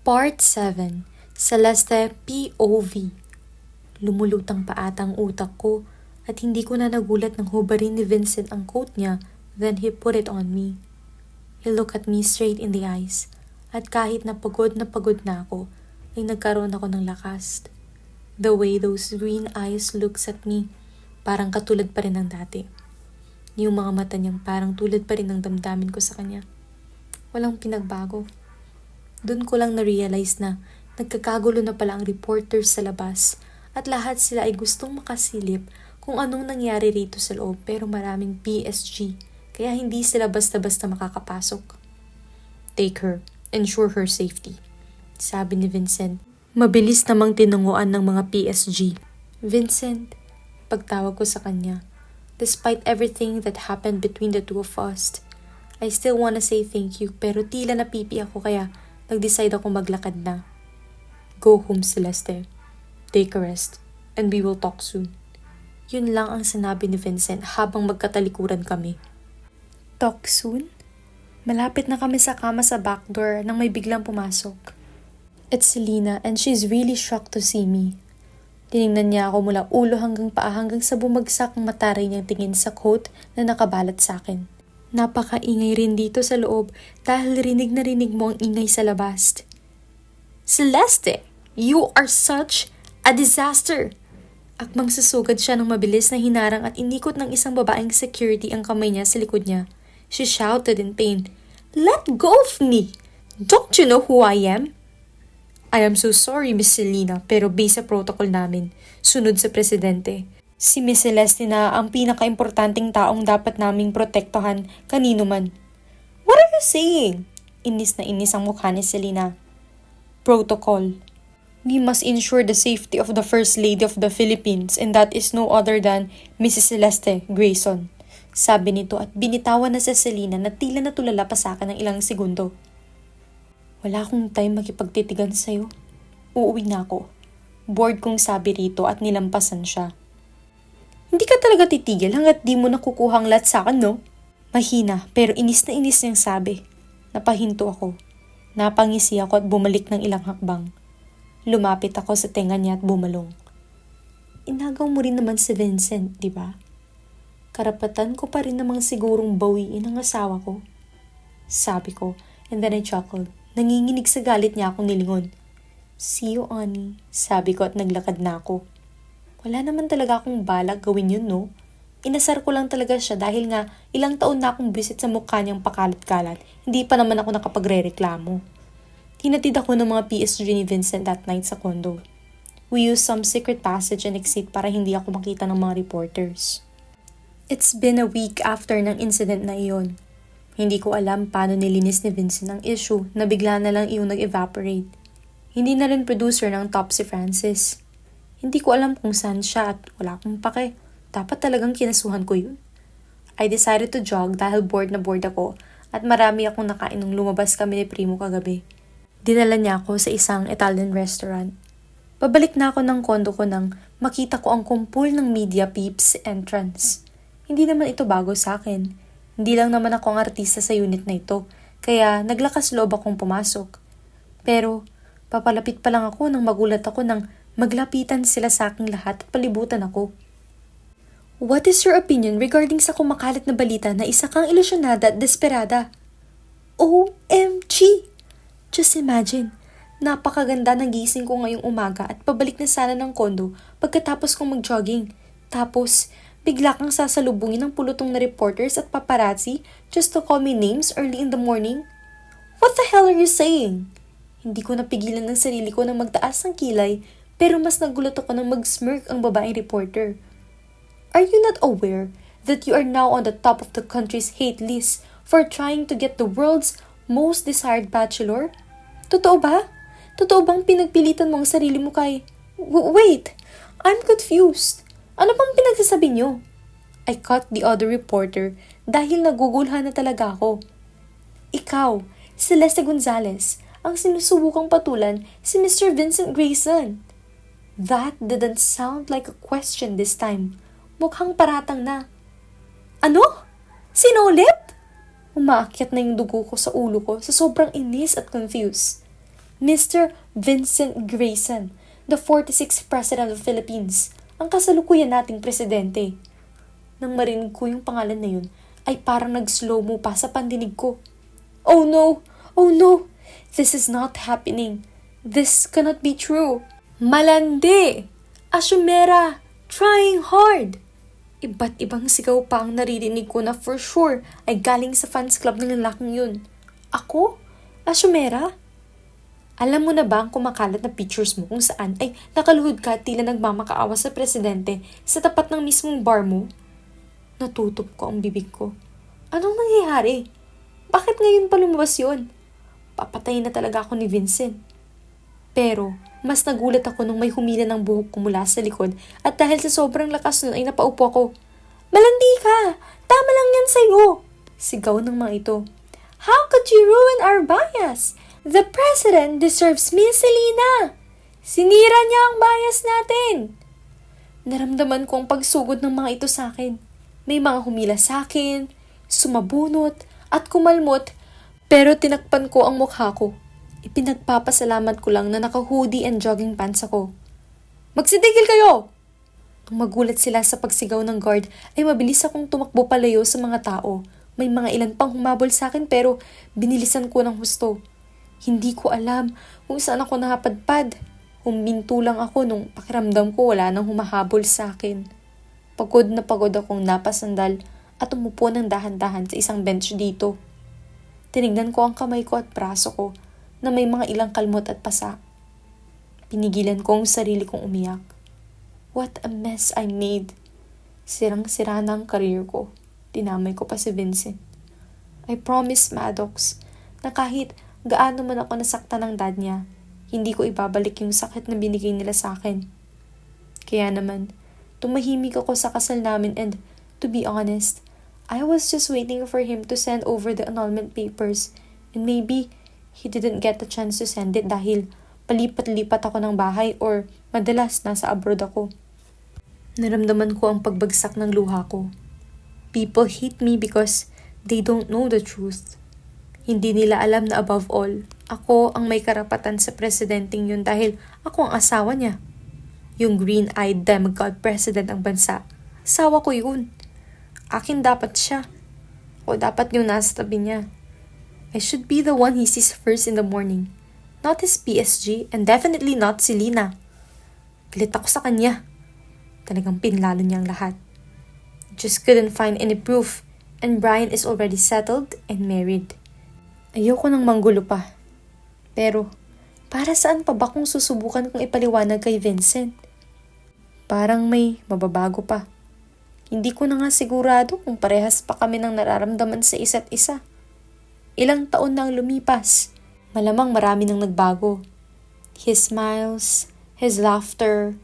Part 7. Celeste POV. Lumulutang pa ata ang utak ko at hindi ko na nagulat nang hubarin ni Vincent ang coat niya, then he put it on me. He looked at me straight in the eyes at kahit na pagod na ako, ay nagkaroon ako ng lakas. The way those green eyes looks at me, parang katulad pa rin ng dati. Yung mga mata niyang parang tulad pa rin ng damdamin ko sa kanya. Walang pinagbago. Doon ko lang na-realize na nagkakagulo na pala ang reporters sa labas at lahat sila ay gustong makasilip kung anong nangyari rito sa loob pero maraming PSG kaya hindi sila basta-basta makakapasok. Take her, ensure her safety, sabi ni Vincent. Mabilis namang tinunguan ng mga PSG. Vincent, pagtawag ko sa kanya. Despite everything that happened between the two of us, I still wanna say thank you pero tila napipi ako kaya nag-decide ako maglakad na. Go home, Celeste. Take a rest and we will talk soon. Yun lang ang sinabi ni Vincent habang magkatalikuran kami. Talk soon? Malapit na kami sa kama sa back door nang may biglang pumasok. It's Selena and she's really shocked to see me. Tiningnan niya ako mula ulo hanggang paa hanggang sa bumagsak ang mataray niyang tingin sa coat na nakabalat sa akin. Napakaingay rin dito sa loob dahil rinig na rinig mo ang ingay sa labas. Celeste, you are such a disaster! Akmang susugad siya ng mabilis na hinarang at inikot ng isang babaeng security ang kamay niya sa likod niya. She shouted in pain, "Let go of me! Don't you know who I am?" I am so sorry, Miss Selena, pero based sa protocol namin, sunod sa presidente. Si Miss Celeste na ang pinaka-importanting taong dapat naming protektahan kanino man. What are you saying? Inis na inis ang mukha ni Selena. Protocol. We must ensure the safety of the First Lady of the Philippines and that is no other than Mrs. Celeste Grayson. Sabi nito at binitawan na si Selena na tila natulala pa sa akin ng ilang segundo. Wala akong time makipagtitigan sa'yo. Uuwi na ako. Bored kong sabi rito at nilampasan siya. Hindi ka talaga titigil hanggat di mo nakukuha ang lahat sa akin, no? Mahina pero inis na inis niyang sabi. Napahinto ako. Napangisi ako at bumalik ng ilang hakbang. Lumapit ako sa tenga niya at bumalong. Inagaw mo rin naman si Vincent, di ba? Karapatan ko pa rin namang sigurong bawiin ang asawa ko. Sabi ko, and then I chuckled. Nanginginig sa galit niya akong nilingon. See you, Annie, sabi ko at naglakad na ako. Wala naman talaga akong balak gawin yun, no? Inasar ko lang talaga siya dahil nga ilang taon na akong visit sa mukha niyang pakalat-kalat. Hindi pa naman ako nakapagre-reklamo. Hinatid ako ng mga PSG ni Vincent that night sa condo. We used some secret passage and exit para hindi ako makita ng mga reporters. It's been a week after ng incident na iyon. Hindi ko alam paano nilinis ni Vincent ang issue na bigla na lang iyong nag-evaporate. Hindi na rin producer ng Top si Francis. Hindi ko alam kung saan siya at wala akong pake. Dapat talagang kinasuhan ko yun. I decided to jog dahil bored na bored ako at marami akong nakain nung lumabas kami ni Primo kagabi. Dinala niya ako sa isang Italian restaurant. Pabalik na ako ng kondo ko nang makita ko ang kumpul ng media peeps entrance. Hindi naman ito bago sa akin. Hindi lang naman ako ang artista sa unit na ito, kaya naglakas loob akong pumasok. Pero, papalapit pa lang ako nang magulat ako nang maglapitan sila sa aking lahat at palibutan ako. What is your opinion regarding sa kumakalat na balita na isa kang ilusyonada at desperada? OMG! Just imagine, napakaganda ng gising ko ngayong umaga at pabalik na sana ng kondo pagkatapos kong mag-jogging. Tapos, bigla kang sasalubungin ng pulutong na reporters at paparazzi just to call me names early in the morning? What the hell are you saying? Hindi ko napigilan ng sarili ko na magtaas ng kilay pero mas nagulat ako nang mag-smirk ang babaeng reporter. Are you not aware that you are now on the top of the country's hate list for trying to get the world's most desired bachelor? Totoo ba? Totoo bang pinagpilitan mo ang sarili mo kay... Wait! I'm confused. Ano pang pinagsasabi niyo? I cut the other reporter dahil nagugulhan na talaga ako. Ikaw, Celeste Gonzalez, ang sinusubukang patulan si Mr. Vincent Grayson. That didn't sound like a question this time. Mukhang paratang na. Ano? Sino ulit? Umaakyat na yung dugo ko sa ulo ko sa sobrang inis at confused. Mr. Vincent Grayson, the 46th President of the Philippines, ang kasalukuyan nating presidente. Nang marinig ko yung pangalan na yun, ay parang nag-slow-mo pa sa pandinig ko. Oh no! Oh no! This is not happening. This cannot be true. Malandi! Asyumera! Trying hard! Iba't ibang sigaw pa ang naririnig ko na for sure ay galing sa fans club ng lalaking yun. Ako? Asyumera? Alam mo na ba ang kumakalat na pictures mo kung saan ay nakaluhod ka at tila nagmamakaawa sa presidente sa tapat ng mismong bar mo? Natutup ko ang bibig ko. Anong nangyayari? Bakit ngayon pa lumabas yun? Papatayin na talaga ako ni Vincent. Pero, mas nagulat ako nung may humila ng buhok ko mula sa likod at dahil sa sobrang lakas nun ay napaupo ako. Malandi ka! Tama lang yan sa'yo! Sigaw ng mga ito. How could you ruin our bias? The president deserves Miss Selena! Sinira niya ang bias natin! Naramdaman ko ang pagsugod ng mga ito sa akin. May mga humila sa akin, sumabunot, at kumalmot, pero tinakpan ko ang mukha ko. Ipinagpapasalamat ko lang na naka-hoodie and jogging pants ako. Magsitigil kayo! Nung magulat sila sa pagsigaw ng guard, ay mabilis akong tumakbo palayo sa mga tao. May mga ilan pang humabol sa akin pero binilisan ko ng husto. Hindi ko alam kung saan ako napadpad. Huminto lang ako nung pakiramdam ko wala nang humahabol sa akin. Pagod na pagod akong napasandal at umupo ng dahan-dahan sa isang bench dito. Tinignan ko ang kamay ko at braso ko na may mga ilang kalmot at pasa. Pinigilan ko ang sarili kong umiyak. What a mess I made. Sirang-sira na ang career ko. Dinamay ko pa si Vincent. I promise, Maddox, na kahit gaano man ako nasaktan ng dad niya, hindi ko ibabalik yung sakit na binigay nila sa akin. Kaya naman, tumahimik ako sa kasal namin and, to be honest, I was just waiting for him to send over the annulment papers and maybe he didn't get the chance to send it dahil palipat-lipat ako ng bahay or madalas nasa abroad ako. Naramdaman ko ang pagbagsak ng luha ko. People hate me because they don't know the truth. Hindi nila alam na above all, ako ang may karapatan sa presidenteng yun dahil ako ang asawa niya. Yung green-eyed demigod president ng bansa. Asawa ko yun. Akin dapat siya. O dapat yung nasa tabi niya. I should be the one he sees first in the morning. Not his PSG and definitely not si Lina. Galit ako sa kanya. Talagang pinlalo niya ang lahat. Just couldn't find any proof and Brian is already settled and married. Ayoko nang manggulo pa. Pero, para saan pa ba kung susubukan kong ipaliwanag kay Vincent? Parang may mababago pa. Hindi ko na nga sigurado kung parehas pa kami ng nararamdaman sa isa't isa. Ilang taon nang lumipas, malamang marami nang nagbago. His smiles, his laughter,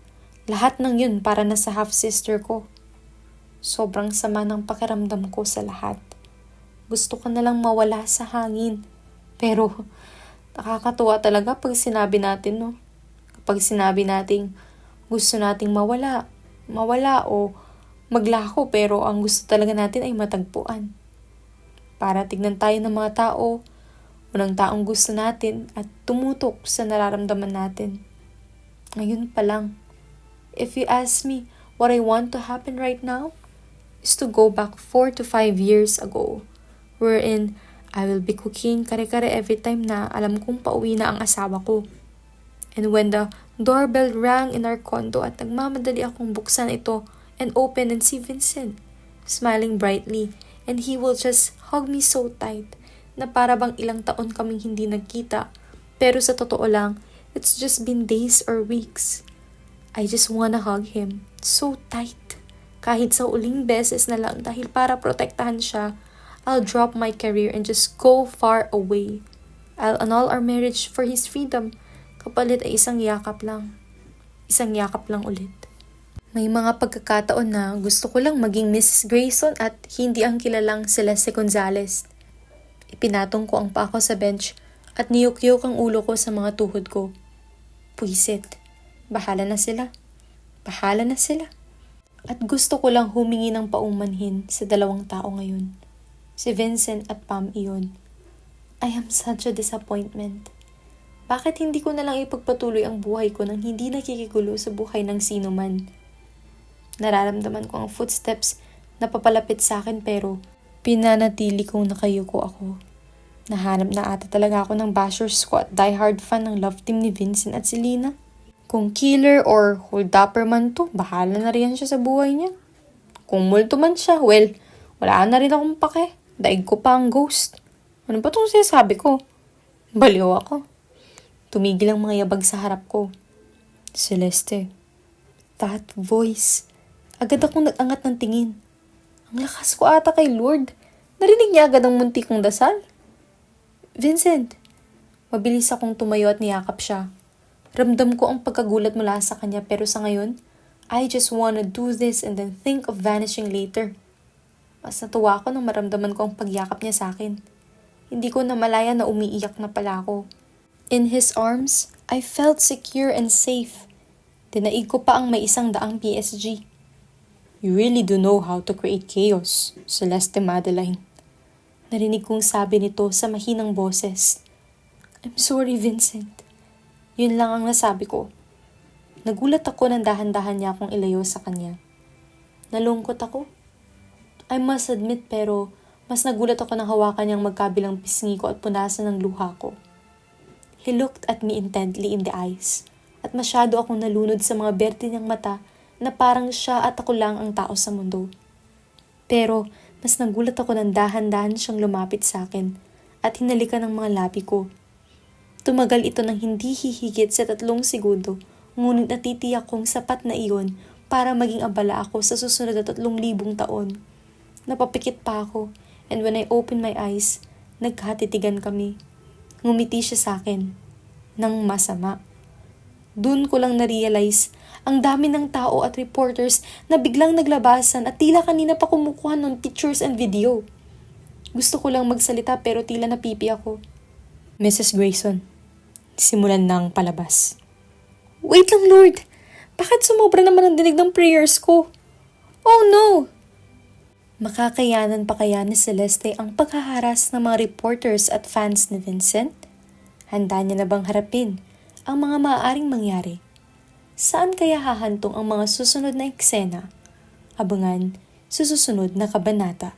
lahat ng yun para na sa half-sister ko. Sobrang sama ng pakiramdam ko sa lahat. Gusto ko na lang mawala sa hangin. Pero, nakakatuwa talaga pag sinabi natin, no? Kapag sinabi nating gusto nating mawala o maglako pero ang gusto talaga natin ay matagpuan. Para tignan tayo ng mga tao, unang taong gusto natin at tumutok sa nararamdaman natin. Ngayon pa lang, if you ask me what I want to happen right now, is to go back 4 to 5 years ago, wherein I will be cooking kare-kare every time na alam kong pauwi na ang asawa ko. And when the doorbell rang in our condo at nagmamadali akong buksan ito and open and see Vincent, smiling brightly, and he will just hug me so tight na para bang ilang taon kaming hindi nagkita. Pero sa totoo lang, it's just been days or weeks. I just wanna hug him so tight. Kahit sa uling beses na lang dahil para protektahan siya, I'll drop my career and just go far away. I'll annul our marriage for his freedom. Kapalit ay isang yakap lang. Isang yakap lang ulit. May mga pagkakataon na gusto ko lang maging Mrs. Grayson at hindi ang kilalang Celeste Gonzalez. Ipinatong ko ang paa ko sa bench at niyuk-yuk ang ulo ko sa mga tuhod ko. Puisit. Bahala na sila. Bahala na sila. At gusto ko lang humingi ng paumanhin sa dalawang tao ngayon. Si Vincent at Pam iyon. I am such a disappointment. Bakit hindi ko na lang ipagpatuloy ang buhay ko nang hindi nakikigulo sa buhay ng sino man? Nararamdaman ko ang footsteps na papalapit sa akin pero pinanatili kong nakayuko ako. Nahanap na ata talaga ako ng bashers ko at diehard fan ng love team ni Vincent at Selena. Kung killer or hold-upper man to, bahala na rin siya sa buhay niya. Kung multo man siya, well, wala na rin akong pake. Daig ko pa ang ghost. Ano ba itong sinasabi ko? Baliw ako. Tumigil ang mga yabag sa harap ko. Celeste. That voice. Agad akong nag-angat ng tingin. Ang lakas ko ata kay Lord. Narinig niya agad ang munti kong dasal. Vincent. Mabilis akong tumayo at niyakap siya. Ramdam ko ang pagkagulat mula sa kanya pero sa ngayon, I just wanna do this and then think of vanishing later. Mas natuwa ako nang maramdaman ko ang pagyakap niya sa akin. Hindi ko namalaya na umiiyak na pala ako. In his arms, I felt secure and safe. Dinaig ko pa ang may 100 PSG. You really do know how to create chaos, Celeste Madeline. Narinig kong sabi nito sa mahinang boses. I'm sorry, Vincent. Yun lang ang nasabi ko. Nagulat ako nang dahan-dahan niya akong ilayo sa kanya. Nalungkot ako. I must admit pero mas nagulat ako nang hawakan niyang magkabilang pisngi ko at punasan ng luha ko. He looked at me intently in the eyes at masyado akong nalunod sa mga berde niyang mata na parang siya at ako lang ang tao sa mundo. Pero mas nagulat ako nang dahan-dahan siyang lumapit sa akin at hinalikan ng mga labi ko. Tumagal ito ng hindi hihigit sa 3 segundo, ngunit natitiyak kong sapat na iyon para maging abala ako sa susunod na 3,000 taon. Napapikit pa ako and when I opened my eyes, nagkatitigan kami. Ngumiti siya sa akin nang masama. Doon ko lang na-realize ang dami ng tao at reporters na biglang naglabasan at tila kanina pa kumukuha ng pictures and video. Gusto ko lang magsalita pero tila napipi ako. Mrs. Grayson, simulan na ang palabas. Wait lang, Lord! Bakit sumobra naman ang dinig ng prayers ko? Oh no! Makakayanan pa kaya ni Celeste ang paghaharas ng mga reporters at fans ni Vincent? Handa niya na bang harapin ang mga maaaring mangyari? Saan kaya hahantong ang mga susunod na eksena? Abangan sa susunod na kabanata.